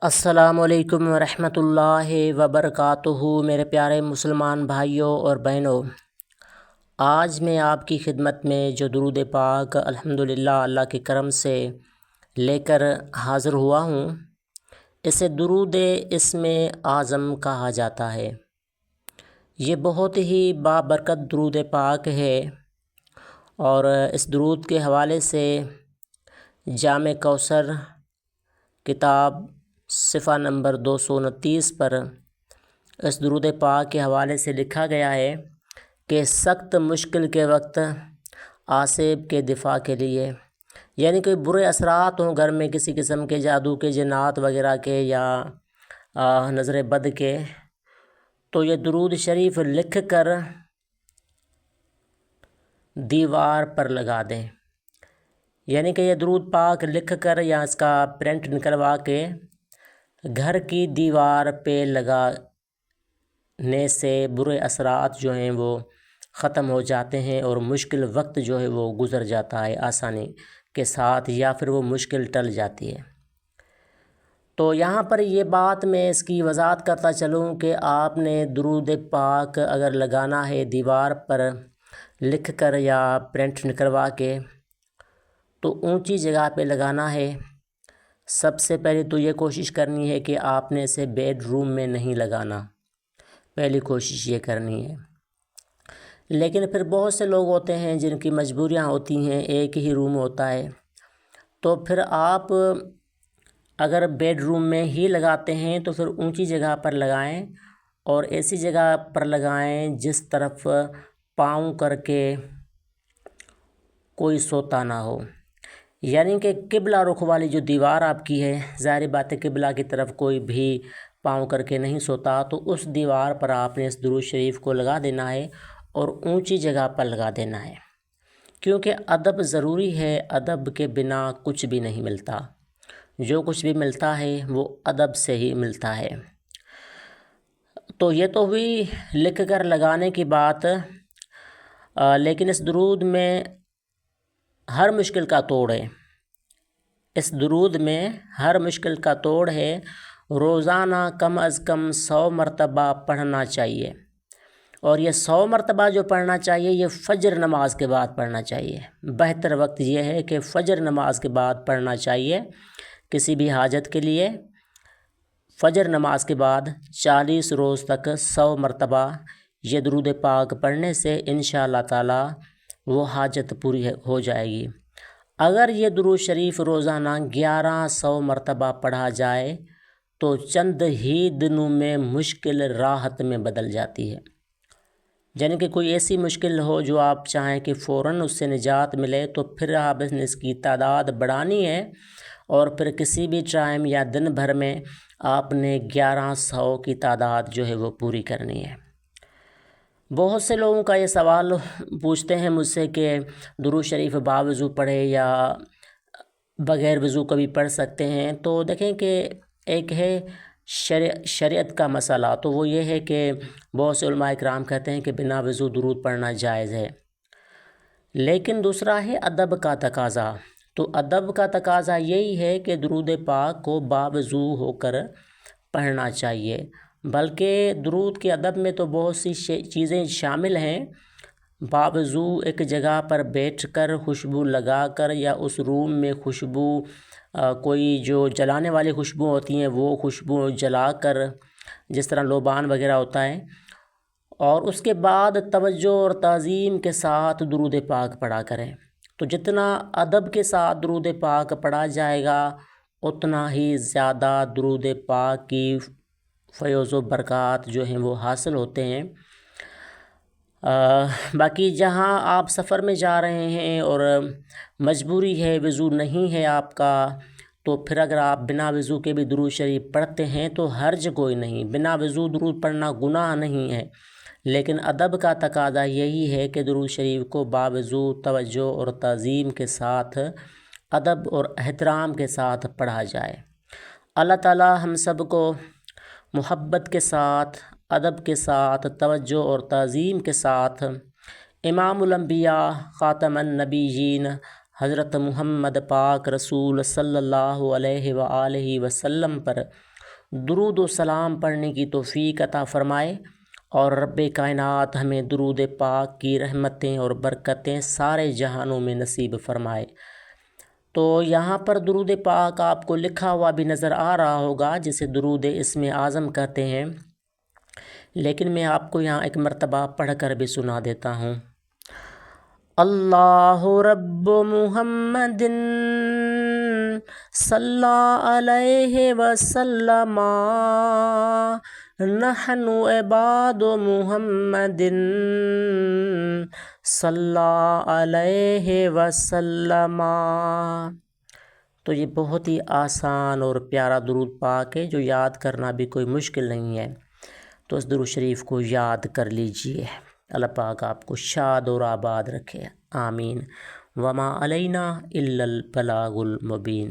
السلام علیکم ورحمۃ اللہ وبرکاتہ۔ میرے پیارے مسلمان بھائیوں اور بہنوں، آج میں آپ کی خدمت میں جو درود پاک الحمدللہ اللہ کے کرم سے لے کر حاضر ہوا ہوں، اسے درود اسم اعظم کہا جاتا ہے۔ یہ بہت ہی بابرکت درود پاک ہے، اور اس درود کے حوالے سے جامع کوثر کتاب صفحہ نمبر 229 پر اس درود پاک کے حوالے سے لکھا گیا ہے کہ سخت مشکل کے وقت آصب کے دفاع کے لیے، یعنی کہ برے اثرات ہوں گھر میں کسی قسم کے، جادو کے، جنات وغیرہ کے یا نظر بد کے، تو یہ درود شریف لکھ کر دیوار پر لگا دیں۔ یعنی کہ یہ درود پاک لکھ کر یا اس کا پرنٹ نکلوا کے گھر کی دیوار پہ لگانے سے برے اثرات جو ہیں وہ ختم ہو جاتے ہیں، اور مشکل وقت جو ہے وہ گزر جاتا ہے آسانی کے ساتھ، یا پھر وہ مشکل ٹل جاتی ہے۔ تو یہاں پر یہ بات میں اس کی وضاحت کرتا چلوں کہ آپ نے درود پاک اگر لگانا ہے دیوار پر لکھ کر یا پرنٹ نکلوا کے، تو اونچی جگہ پہ لگانا ہے۔ سب سے پہلے تو یہ کوشش کرنی ہے کہ آپ نے اسے بیڈ روم میں نہیں لگانا، پہلی کوشش یہ کرنی ہے۔ لیکن پھر بہت سے لوگ ہوتے ہیں جن کی مجبوریاں ہوتی ہیں، ایک ہی روم ہوتا ہے، تو پھر آپ اگر بیڈ روم میں ہی لگاتے ہیں تو پھر اونچی جگہ پر لگائیں، اور ایسی جگہ پر لگائیں جس طرف پاؤں کر کے کوئی سوتا نہ ہو۔ یعنی کہ قبلہ رخ والی جو دیوار آپ کی ہے، ظاہر بات ہے قبلہ کی طرف کوئی بھی پاؤں کر کے نہیں سوتا، تو اس دیوار پر آپ نے اس درود شریف کو لگا دینا ہے، اور اونچی جگہ پر لگا دینا ہے، کیونکہ ادب ضروری ہے۔ ادب کے بنا کچھ بھی نہیں ملتا، جو کچھ بھی ملتا ہے وہ ادب سے ہی ملتا ہے۔ تو یہ تو ہوئی لکھ کر لگانے کی بات، لیکن اس درود میں ہر مشکل کا توڑ ہے۔ اس درود میں ہر مشکل کا توڑ ہے۔ روزانہ کم از کم 100 مرتبہ پڑھنا چاہیے، اور یہ 100 مرتبہ جو پڑھنا چاہیے یہ فجر نماز کے بعد پڑھنا چاہیے۔ بہتر وقت یہ ہے کہ فجر نماز کے بعد پڑھنا چاہیے۔ کسی بھی حاجت کے لیے فجر نماز کے بعد 40 روز تک 100 مرتبہ یہ درود پاک پڑھنے سے انشاءاللہ تعالی وہ حاجت پوری ہو جائے گی۔ اگر یہ درود شریف روزانہ 1100 مرتبہ پڑھا جائے تو چند ہی دنوں میں مشکل راحت میں بدل جاتی ہے۔ یعنی کہ کوئی ایسی مشکل ہو جو آپ چاہیں کہ فوراً اس سے نجات ملے، تو پھر آپ نے اس کی تعداد بڑھانی ہے، اور پھر کسی بھی ٹائم یا دن بھر میں آپ نے 1100 کی تعداد جو ہے وہ پوری کرنی ہے۔ بہت سے لوگوں کا یہ سوال پوچھتے ہیں مجھ سے کہ درود شریف باوضو پڑھے یا بغیر وضو کبھی پڑھ سکتے ہیں؟ تو دیکھیں کہ ایک ہے شریعت کا مسئلہ، تو وہ یہ ہے کہ بہت سے علماء کرام کہتے ہیں کہ بنا وضو درود پڑھنا جائز ہے، لیکن دوسرا ہے ادب کا تقاضا۔ تو ادب کا تقاضا یہی ہے کہ درود پاک کو باوضو ہو کر پڑھنا چاہیے، بلکہ درود کے ادب میں تو بہت سی چیزیں شامل ہیں۔ باوضو ایک جگہ پر بیٹھ کر خوشبو لگا کر، یا اس روم میں خوشبو کوئی جو جلانے والی خوشبو ہوتی ہیں وہ خوشبو جلا کر، جس طرح لوبان وغیرہ ہوتا ہے، اور اس کے بعد توجہ اور تعظیم کے ساتھ درود پاک پڑھا کریں۔ تو جتنا ادب کے ساتھ درود پاک پڑھا جائے گا اتنا ہی زیادہ درود پاک کی فیض و برکات جو ہیں وہ حاصل ہوتے ہیں۔ باقی جہاں آپ سفر میں جا رہے ہیں اور مجبوری ہے، وضو نہیں ہے آپ کا، تو پھر اگر آپ بنا وضو کے بھی درود شریف پڑھتے ہیں تو حرج کوئی نہیں، بنا وضو درود پڑھنا گناہ نہیں ہے، لیکن ادب کا تقاضا یہی ہے کہ درود شریف کو باوضو توجہ اور تعظیم کے ساتھ، ادب اور احترام کے ساتھ پڑھا جائے۔ اللہ تعالی ہم سب کو محبت کے ساتھ، ادب کے ساتھ، توجہ اور تعظیم کے ساتھ امام الانبیاء خاتم النبیین حضرت محمد پاک رسول صلی اللہ علیہ وآلہ وسلم پر درود و سلام پڑھنے کی توفیق عطا فرمائے، اور رب کائنات ہمیں درود پاک کی رحمتیں اور برکتیں سارے جہانوں میں نصیب فرمائے۔ تو یہاں پر درود پاک آپ کو لکھا ہوا بھی نظر آ رہا ہوگا، جسے درود اسم اعظم کہتے ہیں، لیکن میں آپ کو یہاں ایک مرتبہ پڑھ کر بھی سنا دیتا ہوں۔ اللہ رب محمد صلی علیہ وسلم، نحن عباد محمد صلی علیہ وسلم۔ تو یہ بہت ہی آسان اور پیارا درود پاک ہے، جو یاد کرنا بھی کوئی مشکل نہیں ہے۔ تو اس درود شریف کو یاد کر لیجئے۔ اللہ پاک آپ کو شاد اور آباد رکھے، آمین۔ وما علینا الا البلاغ المبین۔